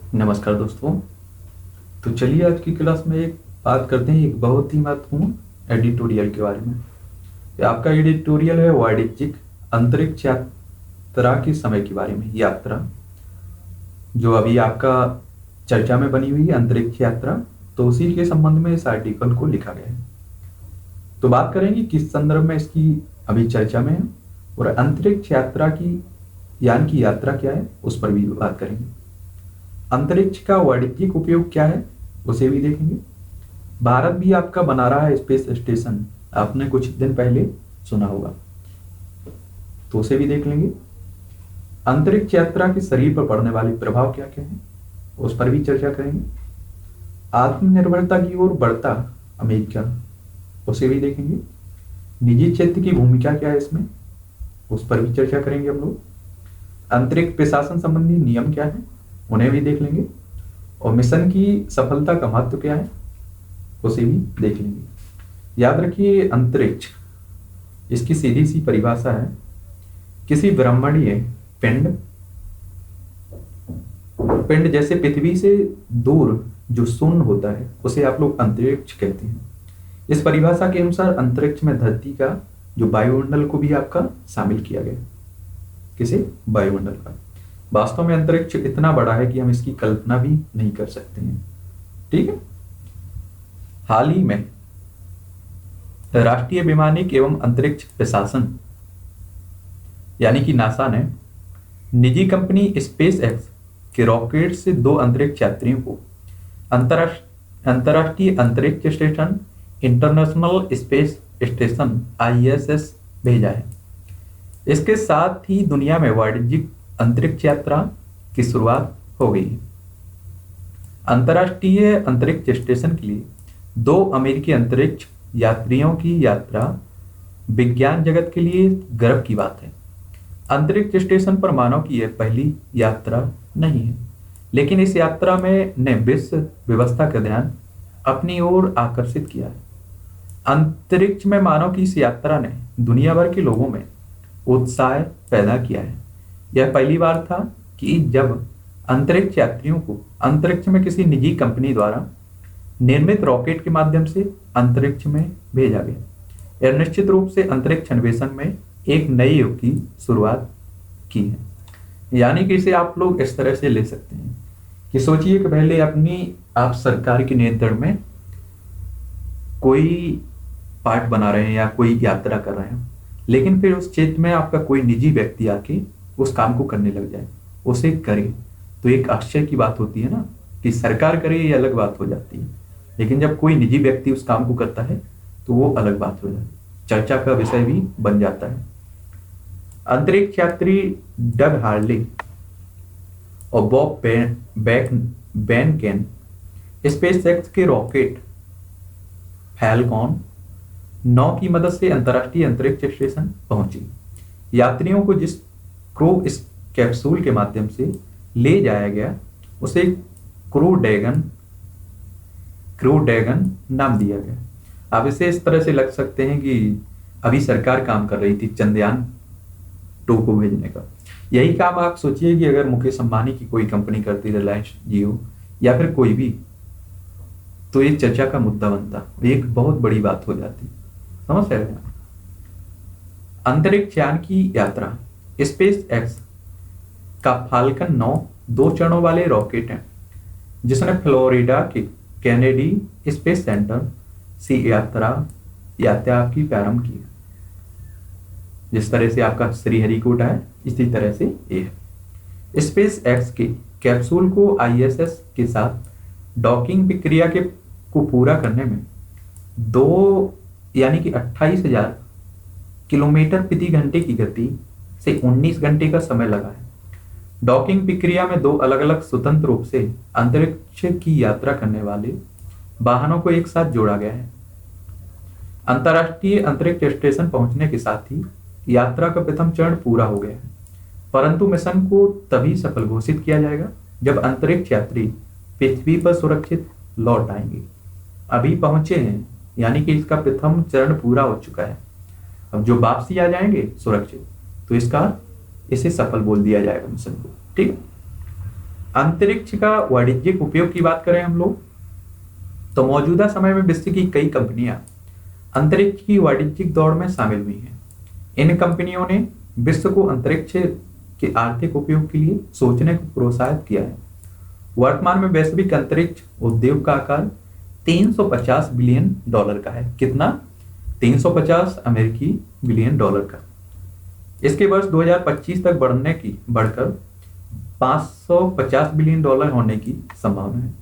नमस्कार दोस्तों। तो चलिए आज की क्लास में एक बात करते हैं एक बहुत ही महत्वपूर्ण एडिटोरियल के बारे में। ये आपका एडिटोरियल है वाणिज्यिक अंतरिक्ष यात्रा के समय के बारे में। यात्रा जो अभी आपका चर्चा में बनी हुई है अंतरिक्ष यात्रा, तो उसी के संबंध में इस आर्टिकल को लिखा गया है। तो बात करेंगे किस संदर्भ में इसकी अभी चर्चा में है, और अंतरिक्ष यात्रा की यान की यात्रा क्या है उस पर भी बात करेंगे। अंतरिक्ष का वाणिज्यिक उपयोग क्या है उसे भी देखेंगे। भारत भी आपका बना रहा है स्पेस स्टेशन, आपने कुछ दिन पहले सुना होगा, तो उसे भी देख लेंगे। अंतरिक्ष यात्रा के शरीर पर पड़ने वाले प्रभाव क्या क्या है उस पर भी चर्चा करेंगे। आत्मनिर्भरता की ओर बढ़ता अमेरिका, उसे भी देखेंगे। निजी क्षेत्र की भूमिका क्या है इसमें, उस पर भी चर्चा करेंगे हम लोग। अंतरिक्ष प्रशासन संबंधी नियम क्या है उन्हें भी देख लेंगे, और मिशन की सफलता का महत्व क्या है उसे भी देख लेंगे। याद रखिए अंतरिक्ष, इसकी सीधी सी परिभाषा है किसी ब्रह्मांडीय पिंड पिंड जैसे पृथ्वी से दूर जो शून्य होता है उसे आप लोग अंतरिक्ष कहते हैं। इस परिभाषा के अनुसार अंतरिक्ष में धरती का जो वायुमंडल को भी आपका शामिल किया गया। किसे? वायुमंडल का। वास्तव में अंतरिक्ष इतना बड़ा है कि हम इसकी कल्पना भी नहीं कर सकते हैं। ठीक है। हाल ही में राष्ट्रीय वैमानिक एवं अंतरिक्ष प्रशासन यानी कि नासा ने निजी कंपनी स्पेस एक्स के रॉकेट से 2 अंतरिक्ष यात्रियों को अंतरराष्ट्रीय अंतरिक्ष station international space station ISS भेजा है। इसके साथ ही दुनिया में वाणिज्यिक अंतरिक्ष यात्रा की शुरुआत हो गई है। अंतरराष्ट्रीय अंतरिक्ष स्टेशन के लिए 2 अमेरिकी अंतरिक्ष यात्रियों की यात्रा विज्ञान जगत के लिए गर्व की बात है। अंतरिक्ष स्टेशन पर मानव की यह पहली यात्रा नहीं है, लेकिन इस यात्रा में ने विश्व व्यवस्था का ध्यान अपनी ओर आकर्षित किया है। अंतरिक्ष में मानव की इस यात्रा ने दुनिया भर के लोगों में उत्साह पैदा किया है। यह पहली बार था कि जब अंतरिक्ष यात्रियों को अंतरिक्ष में किसी निजी कंपनी द्वारा निर्मित रॉकेट के माध्यम से अंतरिक्ष में भेजा गया। यह निश्चित रूप से अंतरिक्ष अन्वेषण में एक नए युग की शुरुआत की है। यानी कि इसे आप लोग इस तरह से ले सकते हैं कि सोचिए कि पहले आप सरकार के नियंत्रण में कोई पार्ट बना रहे हैं या कोई यात्रा कर रहे हैं, लेकिन फिर उस क्षेत्र में आपका कोई निजी व्यक्ति आके उस काम को करने लग जाए, उसे करे, तो एक आश्चर्य की बात होती है ना कि सरकार करे ये अलग बात हो जाती है, लेकिन जब कोई निजी व्यक्ति उस काम को करता है तो वो अलग बात हो जाती है, चर्चा का विषय भी बन जाता है। अंतरिक्ष यात्री डग हार्ले और बॉब बेनकेन स्पेसएक्स के रॉकेट फैल्कॉन 9 की मदद से अंतरराष्ट्रीय अंतरिक्ष स्टेशन पहुंची। यात्रियों को जिस क्रू इस कैप्सूल के माध्यम से ले जाया गया उसे क्रू ड्रैगन नाम दिया गया। आप इसे इस तरह से लग सकते हैं कि अभी सरकार काम कर रही थी चंद्रयान 2 को भेजने का। यही काम आप सोचिए कि अगर मुकेश अंबानी की कोई कंपनी करती, रिलायंस जियो या फिर कोई भी, तो ये चर्चा का मुद्दा बनता, एक बहुत बड़ी बात हो जाती। समझ रहे हैं? अंतरिक्ष यान की यात्रा स्पेस एक्स का फाल्कन 9 2 चरणों वाले रॉकेट है, जिसने फ्लोरिडा के कैनेडी स्पेस सेंटर से यात्रा की प्रारंभ की। जिस तरह से आपका श्रीहरिकोटा है, इसी तरह से ये है। स्पेस एक्स के कैप्सूल को ISS के साथ डॉकिंग प्रक्रिया को पूरा करने में 28,000 किलोमीटर प्रति घंटे की गति से 19 घंटे का समय लगा है। डॉकिंग प्रक्रिया में 2 अलग अलग स्वतंत्र रूप से अंतरिक्ष की यात्रा करने वाले वाहनों को एक साथ जोड़ा गया है। अंतरराष्ट्रीय अंतरिक्ष स्टेशन पहुंचने के साथ ही यात्रा का प्रथम चरण पूरा हो गया है, परंतु मिशन को तभी सफल घोषित किया जाएगा जब अंतरिक्ष यात्री पृथ्वी पर सुरक्षित लौट आएंगे। अभी पहुंचे हैं, यानी कि इसका प्रथम चरण पूरा हो चुका है। अब जो वापसी आ जाएंगे सुरक्षित, तो इसे सफल बोल दिया जाएगा मिशन को। ठीक। अंतरिक्ष का वाणिज्यिक उपयोग की बात करें हम लोग, तो मौजूदा समय में विश्व की कई कंपनियां अंतरिक्ष की वाणिज्यिक दौड़ में शामिल हुई हैं। इन कंपनियों ने विश्व को अंतरिक्ष के आर्थिक उपयोग के लिए सोचने को प्रोत्साहित किया है। वर्तमान में वैश्विक अंतरिक्ष उद्योग का आकार 350 बिलियन डॉलर का है। कितना? 350 अमेरिकी बिलियन डॉलर का। इसके वर्ष 2025 तक बढ़कर 550 बिलियन डॉलर होने की संभावना है।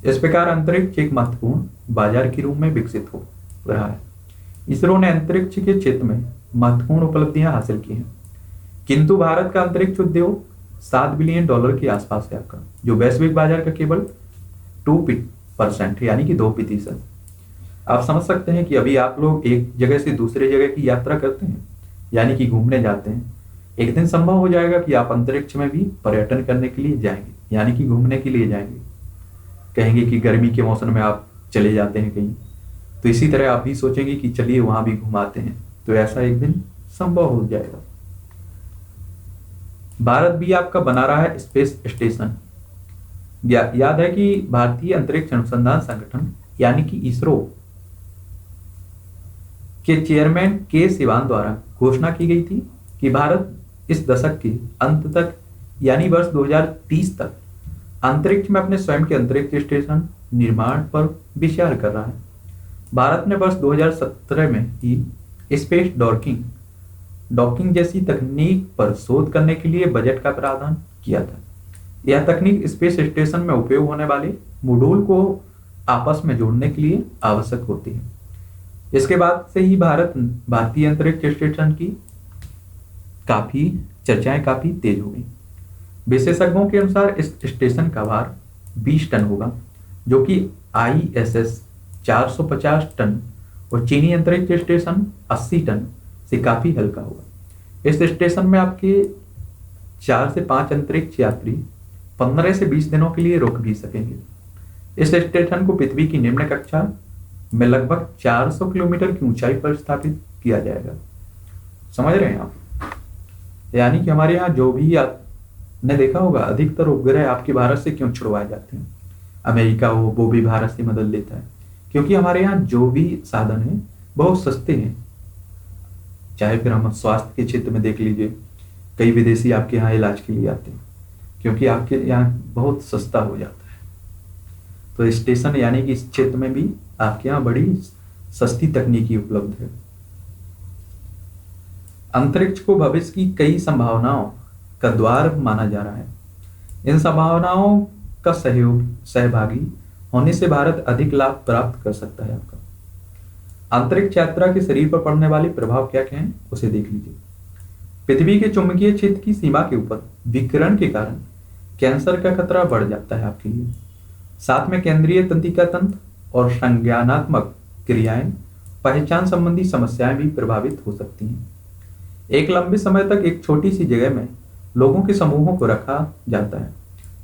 इस प्रकार अंतरिक्ष एक महत्वपूर्ण बाजार के रूप में विकसित हो रहा है। इसरो ने अंतरिक्ष के क्षेत्र में महत्वपूर्ण उपलब्धियां हासिल की हैं, किंतु भारत का अंतरिक्ष उद्योग 7 बिलियन डॉलर के आसपास है आपका, जो वैश्विक बाजार का केवल 2% यानी कि 2%। आप समझ सकते हैं कि अभी आप लोग एक जगह से दूसरे जगह की यात्रा करते हैं, यानी कि घूमने जाते हैं। एक दिन संभव हो जाएगा कि आप अंतरिक्ष में भी पर्यटन करने के लिए जाएंगे, यानी कि घूमने के लिए जाएंगे। कहेंगे कि गर्मी के मौसम में आप चले जाते हैं कहीं, तो इसी तरह आप भी सोचेंगे कि चलिए वहां भी घुमाते हैं, तो ऐसा एक दिन संभव हो जाएगा। भारत भी आपका बना रहा है स्पेस स्टेशन। याद है कि भारतीय अंतरिक्ष अनुसंधान संगठन यानी कि इसरो के चेयरमैन के सिवान द्वारा घोषणा की गई थी कि भारत इस दशक के अंत तक यानी वर्ष 2030 तक अंतरिक्ष में अपने स्वयं के अंतरिक्ष स्टेशन निर्माण पर विचार कर रहा है। भारत ने वर्ष 2017 में ही स्पेस डॉकिंग जैसी तकनीक पर शोध करने के लिए बजट का प्रावधान किया था। यह तकनीक स्पेस स्टेशन में उपयोग होने वाले मॉड्यूल को आपस में जोड़ने के लिए आवश्यक होती है। इसके बाद से ही भारतीय अंतरिक्ष स्टेशन की चर्चाएं काफी तेज हो गई। विशेषज्ञों के अनुसार इस स्टेशन का भार 20 टन होगा, जो कि ISS 450 टन और चीनी अंतरिक्ष स्टेशन 80 टन से काफी हल्का होगा। इस स्टेशन में आपके 4 से 5 अंतरिक्ष यात्री 15 से 20 दिनों के लिए रुक भी सकेंगे। इस स्टेशन को पृथ्वी की निम्न कक्षा में लगभग 400 किलोमीटर की ऊंचाई पर स्थापित किया जाएगा। समझ रहे हैं आप? यानी कि हमारे यहाँ जो भी आपने देखा होगा, अधिकतर उपग्रह आपके भारत से क्यों छुड़वाए जाते हैं? अमेरिका वो भी भारत से मदद लेता है, क्योंकि हमारे यहाँ जो भी साधन है बहुत सस्ते हैं। चाहे फिर हम स्वास्थ्य के क्षेत्र में देख लीजिए, कई विदेशी आपके यहाँ इलाज के लिए आते हैं, क्योंकि आपके यहाँ बहुत सस्ता हो जाता है। तो स्टेशन यानी कि इस क्षेत्र में भी आपके यहाँ बड़ी सस्ती तकनीकी उपलब्ध है। अंतरिक्ष को भविष्य की कई संभावनाओं का द्वार माना जा रहा है। इन संभावनाओं का सहभागी होने से भारत अधिक लाभ प्राप्त कर सकता है। आपका अंतरिक्ष यात्रा के शरीर पर पड़ने वाले प्रभाव क्या क्या हैं, उसे देख लीजिए। पृथ्वी के चुंबकीय क्षेत्र की सीमा के ऊपर विकिरण के कारण कैंसर का खतरा बढ़ जाता है आपके लिए। साथ में केंद्रीय तंत्रिका तंत्र और संज्ञानात्मक क्रियाएं, पहचान संबंधी समस्याएं भी प्रभावित हो सकती हैं। एक लंबे समय तक एक छोटी सी जगह में लोगों के समूहों को रखा जाता है,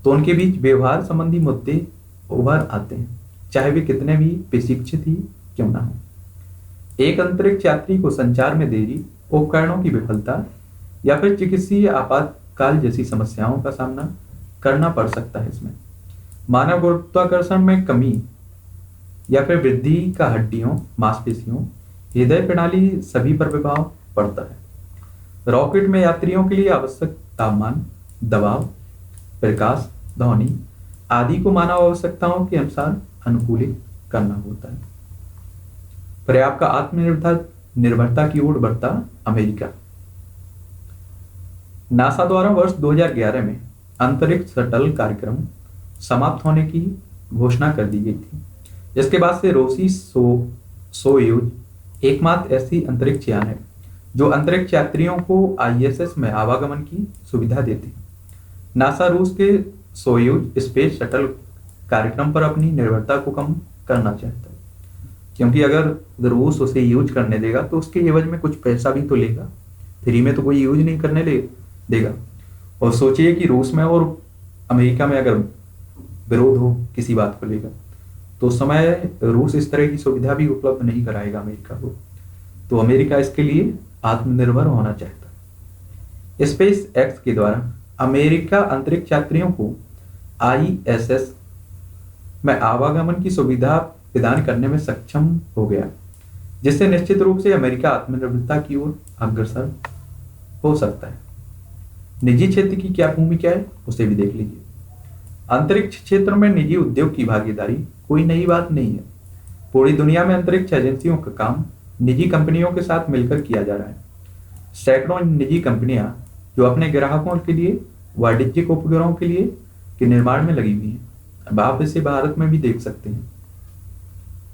तो उनके बीच व्यवहार संबंधी मुद्दे उभर आते हैं, चाहे वे कितने भी प्रशिक्षित ही क्यों ना हो। एक अंतरिक्ष यात्री को संचार में देरी, उपकरणों की विफलता या फिर चिकित्सीय आपातकाल जैसी समस्याओं का सामना करना पड़ सकता है। इसमें मानव गुरुत्वाकर्षण में कमी या फिर वृद्धि का हड्डियों, मांसपेशियों, हृदय प्रणाली सभी पर प्रभाव पड़ता है। रॉकेट में यात्रियों के लिए आवश्यक तापमान, दबाव, प्रकाश, ध्वनि आदि को मानव आवश्यकताओं के अनुसार अनुकूलित करना होता है। पर्याप्त आत्मनिर्भरता की ओर बढ़ता अमेरिका। नासा द्वारा वर्ष 2011 में अंतरिक्ष शटल कार्यक्रम समाप्त होने की घोषणा कर दी गई थी। इसके बाद से रूसी सोयूज एकमात्र ऐसी अंतरिक्ष यान है जो अंतरिक्ष यात्रियों को ISS में आवागमन की सुविधा देती है। नासा रूस के सोयूज स्पेस शटल कार्यक्रम पर अपनी निर्भरता को कम करना चाहता है, क्योंकि अगर रूस उसे यूज करने देगा तो उसके एवज में कुछ पैसा भी तो लेगा, फ्री में तो कोई यूज नहीं करने देगा। और सोचिए कि रूस में और अमेरिका में अगर विरोध हो किसी बात को लेकर, तो उस समय रूस इस तरह की सुविधा भी उपलब्ध नहीं कराएगा अमेरिका को। तो अमेरिका इसके लिए आत्मनिर्भर होना चाहता है। स्पेस एक्स के द्वारा अमेरिका अंतरिक्ष यात्रियों को ISS में आवागमन की सुविधा प्रदान करने में सक्षम हो गया, जिससे निश्चित रूप से अमेरिका आत्मनिर्भरता की ओर अग्रसर हो सकता है। निजी क्षेत्र की क्या भूमिका है उसे भी देख लीजिए। अंतरिक्ष क्षेत्र में निजी उद्योग की भागीदारी कोई नई बात नहीं है। पूरी दुनिया में अंतरिक्ष एजेंसियों का काम निजी कंपनियों के साथ मिलकर किया जा रहा है। सैकड़ों निजी कंपनियां जो अपने ग्राहकों के लिए वाणिज्यिक उपग्रहों के लिए के निर्माण में लगी हुई हैं। अब आप इसे भारत में भी देख सकते हैं।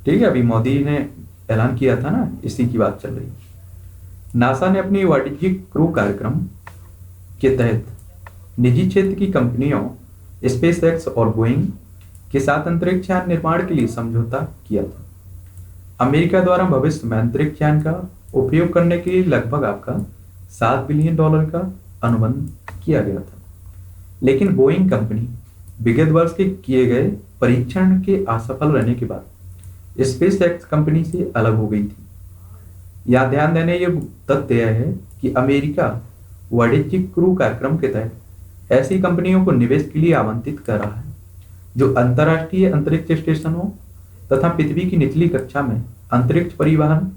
ठीक है, अभी मोदी ने ऐलान किया था ना, इसी की बात चल रही है। नासा ने अपनी वाणिज्यिक क्रू कार्यक्रम के तहत निजी क्षेत्र की कंपनियों स्पेसएक्स और बोइंग के साथ अंतरिक्ष यान निर्माण के लिए समझौता किया था। अमेरिका द्वारा भविष्य में अंतरिक्ष यान का उपयोग करने के लिए लगभग आपका $7 बिलियन का अनुबंध किया गया था, लेकिन बोइंग कंपनी विगत वर्ष के किए गए परीक्षण के असफल रहने के बाद स्पेसएक्स कंपनी से अलग हो गई थी। यह ध्यान देने योग्य तथ्य यह है कि अमेरिका वाणिज्यिक क्रू कार्यक्रम के तहत ऐसी कंपनियों को निवेश के लिए आमंत्रित कर रहा है जो अंतर्राष्ट्रीय अंतरिक्ष स्टेशनों तथा पृथ्वी की निचली कक्षा में अंतरिक्ष परिवहन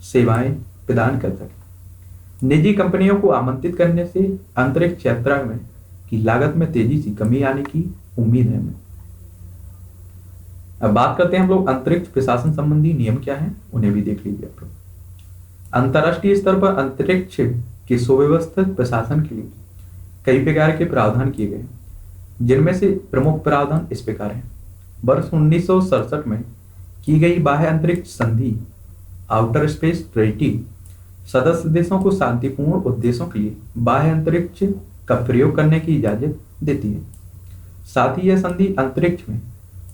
सेवाएं प्रदान कर सके। निजी कंपनियों को आमंत्रित करने से अंतरिक्ष यात्रा में की लागत में तेजी से कमी आने की उम्मीद है हमें। अब बात करते हैं हम लोग अंतरिक्ष प्रशासन संबंधी नियम क्या हैं, उन्हें भी देख लीजिए आप लोग। अंतर्राष्ट्रीय स्तर पर अंतरिक्ष के सुव्यवस्थित प्रशासन के लिए कई प्रकार के प्रावधान किए गए, जिनमें से प्रमुख प्रावधान इस प्रकार हैं। वर्ष 1967 में की गई बाह्य अंतरिक्ष संधि आउटर स्पेस ट्रीटी सदस्य देशों को शांतिपूर्ण उद्देश्यों के लिए बाह्य अंतरिक्ष का प्रयोग करने की इजाजत देती है। साथ ही यह संधि अंतरिक्ष में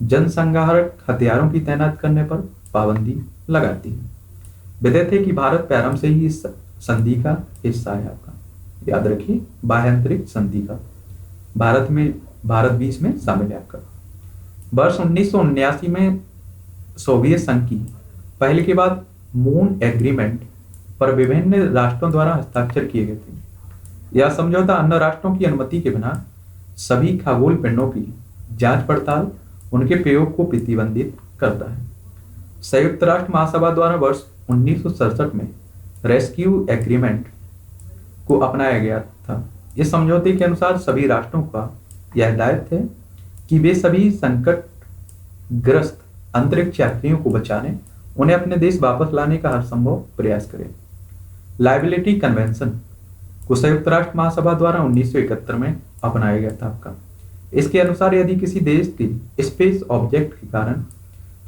जनसंहारक हथियारों की तैनात करने पर पाबंदी लगाती है। विदित है कि भारत प्रारंभ से ही इस संधि का हिस्सा है। आपका याद रखिए, बाह्य अंतरिक्ष संधि का भारत भी इसमें शामिल है। आपका वर्ष 1979 में सोवियत संघ की पहले के बाद मून एग्रीमेंट पर विभिन्न राष्ट्रों द्वारा हस्ताक्षर किए गए थे। यह समझौता अन्य राष्ट्रों की अनुमति के बिना सभी खगोल पिंडों की जांच पड़ताल, उनके प्रयोग को प्रतिबंधित करता है। संयुक्त राष्ट्र महासभा द्वारा वर्ष 1967 में रेस्क्यू एग्रीमेंट को अपनाया गया था। इस समझौते के अनुसार सभी राष्ट्रों का यह दायित्व है कि वे सभी संकटग्रस्त अंतरिक्ष यात्रियों को बचाने, उन्हें अपने देश वापस लाने का हर संभव प्रयास करें। लायबिलिटी कन्वेंशन को संयुक्त राष्ट्र महासभा द्वारा 1971 में अपनाया गया था। आपका इसके अनुसार यदि किसी देश के स्पेस ऑब्जेक्ट के कारण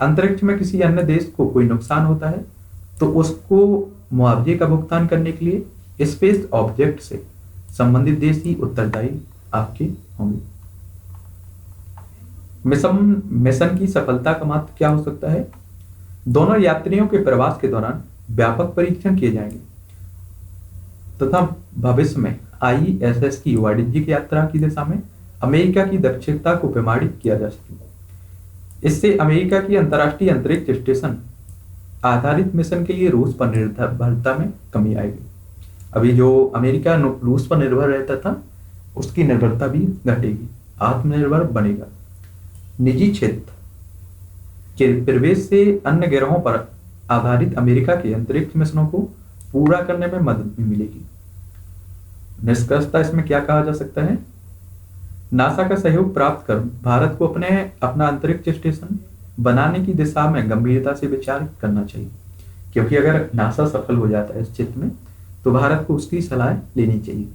अंतरिक्ष में किसी अन्य देश को कोई नुकसान होता है तो उसको मुआवजे का भुगतान करने के लिए स्पेस ऑब्जेक्ट से संबंधित देश ही उत्तरदायी आपके होंगे। मिशन की सफलता का मात्र क्या हो सकता है? दोनों यात्रियों के प्रवास के दौरान व्यापक परीक्षण किए जाएंगे तथा भविष्य में ISS की वाणिज्यिक यात्रा की दिशा में अमेरिका की दक्षता को प्रमाणित किया जा सके। इससे अमेरिका की अंतर्राष्ट्रीय अंतरिक्ष स्टेशन आधारित मिशन के लिए रूस पर निर्भरता में कमी आएगी। अभी जो अमेरिका रूस पर निर्भर रहता था उसकी निर्भरता भी घटेगी, आत्मनिर्भर बनेगा। निजी क्षेत्र के प्रवेश से अन्य ग्रहों पर आधारित अमेरिका के अंतरिक्ष मिशनों को पूरा करने में मदद भी मिलेगी। निष्कर्षतः इसमें क्या कहा जा सकता है? नासा का सहयोग प्राप्त कर भारत को अपना अंतरिक्ष स्टेशन बनाने की दिशा में गंभीरता से विचार करना चाहिए, क्योंकि अगर नासा सफल हो जाता है इस क्षेत्र में तो भारत को उसकी सलाह लेनी चाहिए।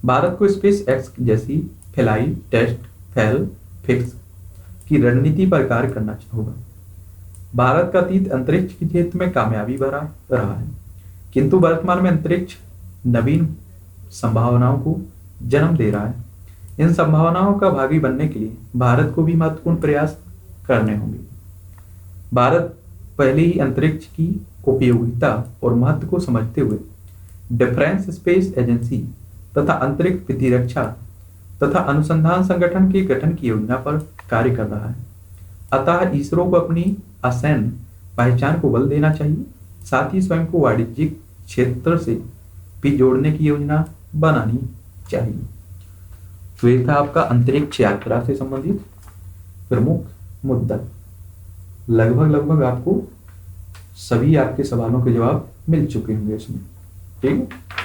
भारत को स्पेस एक्स जैसी फ्लाई, टेस्ट, फेल, फिक्स की रणनीति पर कार्य करना होगा। भारत का अतीत अंतरिक्ष के क्षेत्र में कामयाबी भरा रहा है, किंतु वर्तमान में अंतरिक्ष नवीन संभावनाओं को जन्म दे रहा है। इन संभावनाओं का भागी बनने के लिए भारत को भी महत्वपूर्ण प्रयास करने होंगे। भारत पहले ही अंतरिक्ष की उपयोगिता और महत्व को समझते हुए डिफेंस स्पेस एजेंसी तथा अंतरिक्ष प्रतिरक्षा तथा अनुसंधान संगठन के गठन की योजना पर कार्य कर रहा है। अतः इसरो को अपनी असैन्य पहचान को बल देना चाहिए, साथ ही स्वयं को वाणिज्यिक क्षेत्र से भी जोड़ने की योजना बनानी चाहिए। तो ये था आपका अंतरिक्ष यात्रा से संबंधित प्रमुख मुद्दा। लगभग लगभग आपको सभी आपके सवालों के जवाब मिल चुके होंगे इसमें। ठीक है।